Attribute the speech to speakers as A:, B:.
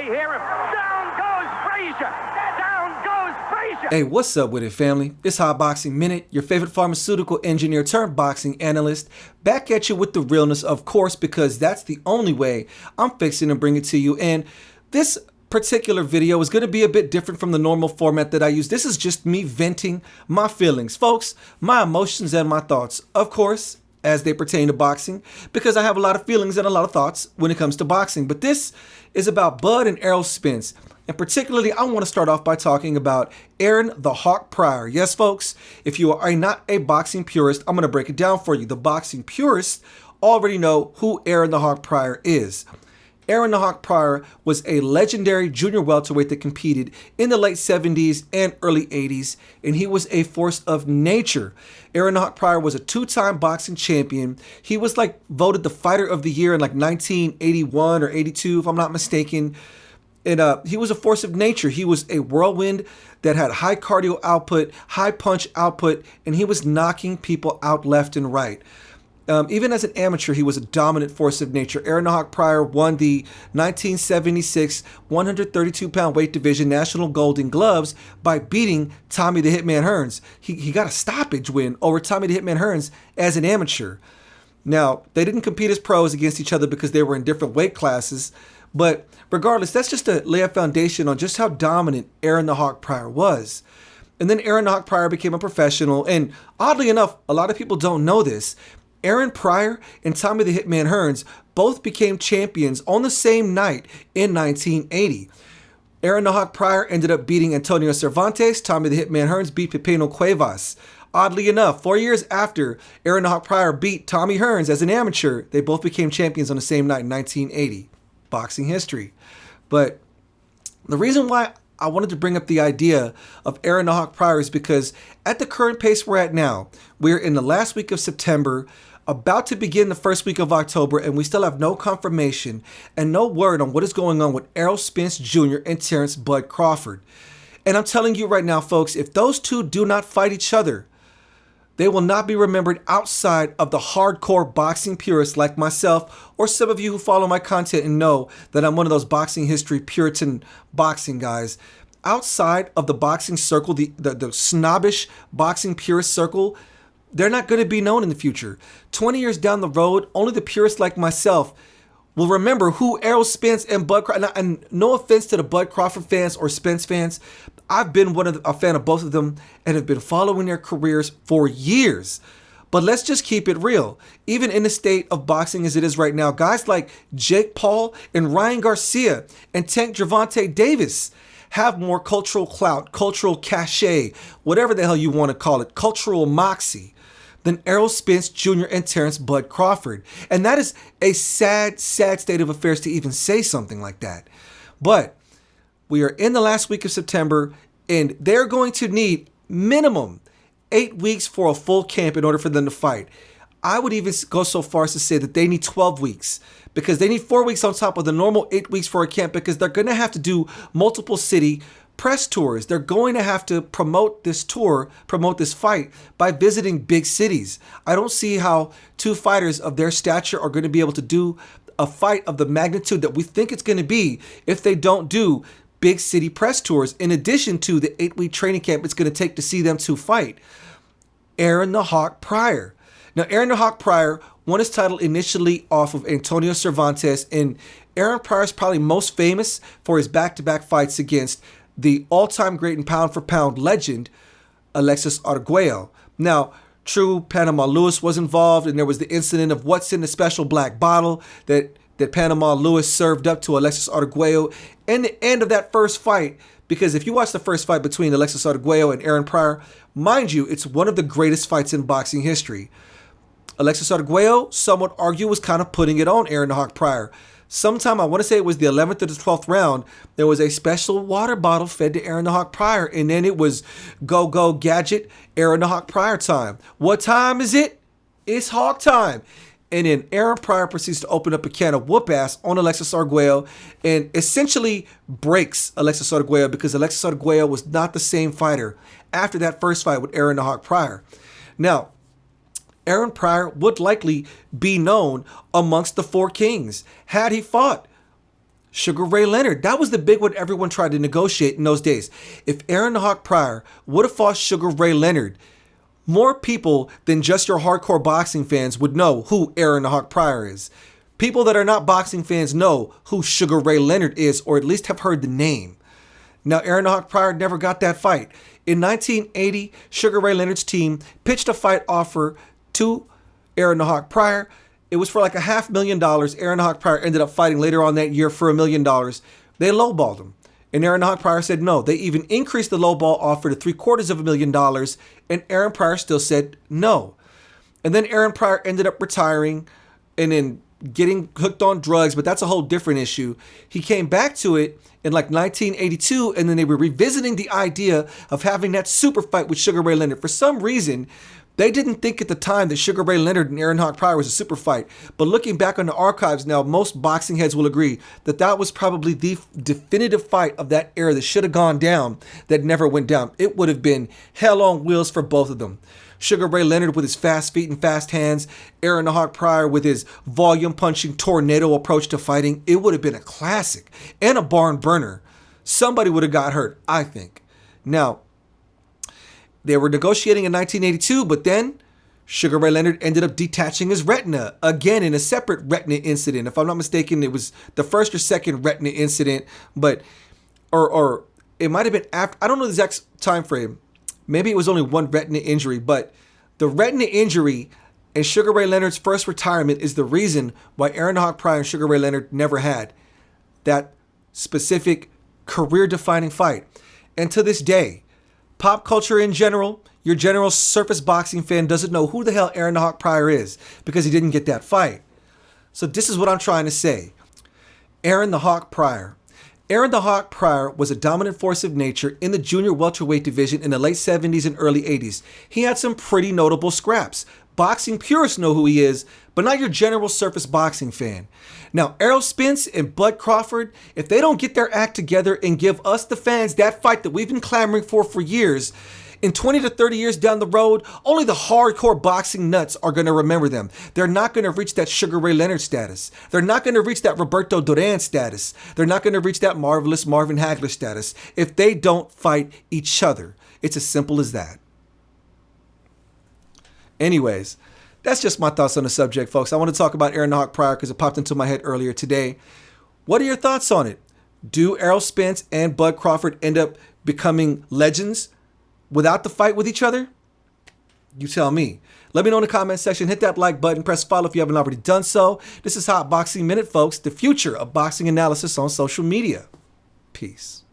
A: hear him. Down goes Frazier. Down goes Frazier.
B: Hey, what's up with it, family? It's Hot Boxing Minute, your favorite pharmaceutical engineer turned boxing analyst, back at you with the realness, of course, because that's the only way I'm fixing to bring it to you. And this particular video is going to be a bit different from the normal format that I use. This is just me venting my feelings, folks, my emotions and my thoughts, of course, as they pertain to boxing, because I have a lot of feelings and a lot of thoughts when it comes to boxing. But this is about Bud and Errol Spence. And particularly, I want to start off by talking about Aaron the Hawk Pryor. Yes, folks, if you are not a boxing purist, I'm going to break it down for you. The boxing purists already know who Aaron the Hawk Pryor is. Aaron the Hawk Pryor was a legendary junior welterweight that competed in the late 70s and early 80s, and he was a force of nature. Aaron the Hawk Pryor was a two-time boxing champion. He was voted the fighter of the year in 1981 or 82, if I'm not mistaken. And he was a force of nature. He was a whirlwind that had high cardio output, high punch output, and he was knocking people out left and right. Even as an amateur, he was a dominant force of nature. Aaron the Hawk Pryor won the 1976 132-pound weight division National Golden Gloves by beating Tommy the Hitman Hearns. He got a stoppage win over Tommy the Hitman Hearns as an amateur. Now, they didn't compete as pros against each other because they were in different weight classes. But regardless, that's just to lay a foundation on just how dominant Aaron the Hawk Pryor was. And then Aaron the Hawk Pryor became a professional. And oddly enough, a lot of people don't know this. Aaron Pryor and Tommy the Hitman Hearns both became champions on the same night in 1980. Aaron the Hawk Pryor ended up beating Antonio Cervantes. Tommy the Hitman Hearns beat Pepino Cuevas. Oddly enough, 4 years after Aaron the Hawk Pryor beat Tommy Hearns as an amateur, they both became champions on the same night in 1980. Boxing history. But the reason why I wanted to bring up the idea of Aaron the Hawk Pryor is because at the current pace we're at now, we're in the last week of September, about to begin the first week of October, and we still have no confirmation and no word on what is going on with Errol Spence Jr. and Terrence Bud Crawford. And I'm telling you right now, folks, if those two do not fight each other, they will not be remembered outside of the hardcore boxing purists like myself, or some of you who follow my content and know that I'm one of those boxing history Puritan boxing guys. Outside of the boxing circle, the snobbish boxing purist circle, they're not going to be known in the future. 20 years down the road, only the purists like myself will remember who Errol Spence and Bud Crawford. And no offense to the Bud Crawford fans or Spence fans, I've been a fan of both of them and have been following their careers for years. But let's just keep it real. Even in the state of boxing as it is right now, guys like Jake Paul and Ryan Garcia and Tank Gervonta Davis have more cultural clout, cultural cachet, whatever the hell you want to call it, cultural moxie, than Errol Spence Jr. and Terrence Bud Crawford. And that is a sad, sad state of affairs to even say something like that. But we are in the last week of September, and they're going to need minimum 8 weeks for a full camp in order for them to fight. I would even go so far as to say that they need 12 weeks because they need 4 weeks on top of the normal 8 weeks for a camp because they're going to have to do multiple city press tours. They're going to have to promote this fight by visiting big cities. I don't see how two fighters of their stature are going to be able to do a fight of the magnitude that we think it's going to be if they don't do big city press tours, in addition to the 8-week training camp it's going to take to see them two fight. Aaron the Hawk Pryor. Now, Aaron the Hawk Pryor won his title initially off of Antonio Cervantes, and Aaron Pryor is probably most famous for his back-to-back fights against the all-time great and pound-for-pound legend, Alexis Arguello. Now, true, Panama Lewis was involved, and there was the incident of what's in the special black bottle that Panama Lewis served up to Alexis Arguello in the end of that first fight. Because if you watch the first fight between Alexis Arguello and Aaron Pryor, mind you, it's one of the greatest fights in boxing history. Alexis Arguello, some would argue, was kind of putting it on Aaron the Hawk Pryor. Sometime, I want to say it was the 11th or the 12th round, there was a special water bottle fed to Aaron the Hawk Pryor, and then it was go gadget, Aaron the Hawk Pryor time. What time is it? It's Hawk time. And then Aaron Pryor proceeds to open up a can of whoop ass on Alexis Arguello and essentially breaks Alexis Arguello because Alexis Arguello was not the same fighter after that first fight with Aaron the Hawk Pryor. Now, Aaron Pryor would likely be known amongst the Four Kings had he fought Sugar Ray Leonard. That was the big one everyone tried to negotiate in those days. If Aaron the Hawk Pryor would have fought Sugar Ray Leonard, more people than just your hardcore boxing fans would know who Aaron the Hawk Pryor is. People that are not boxing fans know who Sugar Ray Leonard is, or at least have heard the name. Now, Aaron the Hawk Pryor never got that fight. In 1980, Sugar Ray Leonard's team pitched a fight offer to Aaron the Hawk Pryor. It was for like $500,000. Aaron the Hawk Pryor ended up fighting later on that year for $1 million. They lowballed him. And Aaron the Hawk Pryor said no. They even increased the lowball offer to $750,000, and Aaron Pryor still said no. And then Aaron Pryor ended up retiring and then getting hooked on drugs, but that's a whole different issue. He came back to it in like 1982, and then they were revisiting the idea of having that super fight with Sugar Ray Leonard. For some reason, they didn't think at the time that Sugar Ray Leonard and Aaron Hawk Pryor was a super fight. But looking back on the archives now, most boxing heads will agree that that was probably the definitive fight of that era that should have gone down, that never went down. It would have been hell on wheels for both of them. Sugar Ray Leonard with his fast feet and fast hands, Aaron the Hawk Pryor with his volume-punching tornado approach to fighting. It would have been a classic and a barn burner. Somebody would have got hurt, I think. Now, they were negotiating in 1982, but then Sugar Ray Leonard ended up detaching his retina again in a separate retina incident. If I'm not mistaken, it was the first or second retina incident, but or it might have been after. I don't know the exact time frame. Maybe it was only one retina injury, but the retina injury and Sugar Ray Leonard's first retirement is the reason why Aaron Hawk Pryor and Sugar Ray Leonard never had that specific career-defining fight. And to this day, pop culture in general, your general surface boxing fan doesn't know who the hell Aaron the Hawk Pryor is because he didn't get that fight. So this is what I'm trying to say. Aaron the Hawk Pryor. Aaron the Hawk Pryor was a dominant force of nature in the junior welterweight division in the late 70s and early 80s. He had some pretty notable scraps. Boxing purists know who he is, but not your general surface boxing fan. Now, Errol Spence and Bud Crawford, if they don't get their act together and give us, the fans, that fight that we've been clamoring for years, in 20 to 30 years down the road, only the hardcore boxing nuts are going to remember them. They're not going to reach that Sugar Ray Leonard status. They're not going to reach that Roberto Duran status. They're not going to reach that marvelous Marvin Hagler status if they don't fight each other. It's as simple as that. Anyways, that's just my thoughts on the subject, folks. I want to talk about Aaron the Hawk Pryor because it popped into my head earlier today. What are your thoughts on it? Do Errol Spence and Bud Crawford end up becoming legends without the fight with each other? You tell me. Let me know in the comment section. Hit that like button. Press follow if you haven't already done so. This is Hot Boxing Minute, folks. The future of boxing analysis on social media. Peace.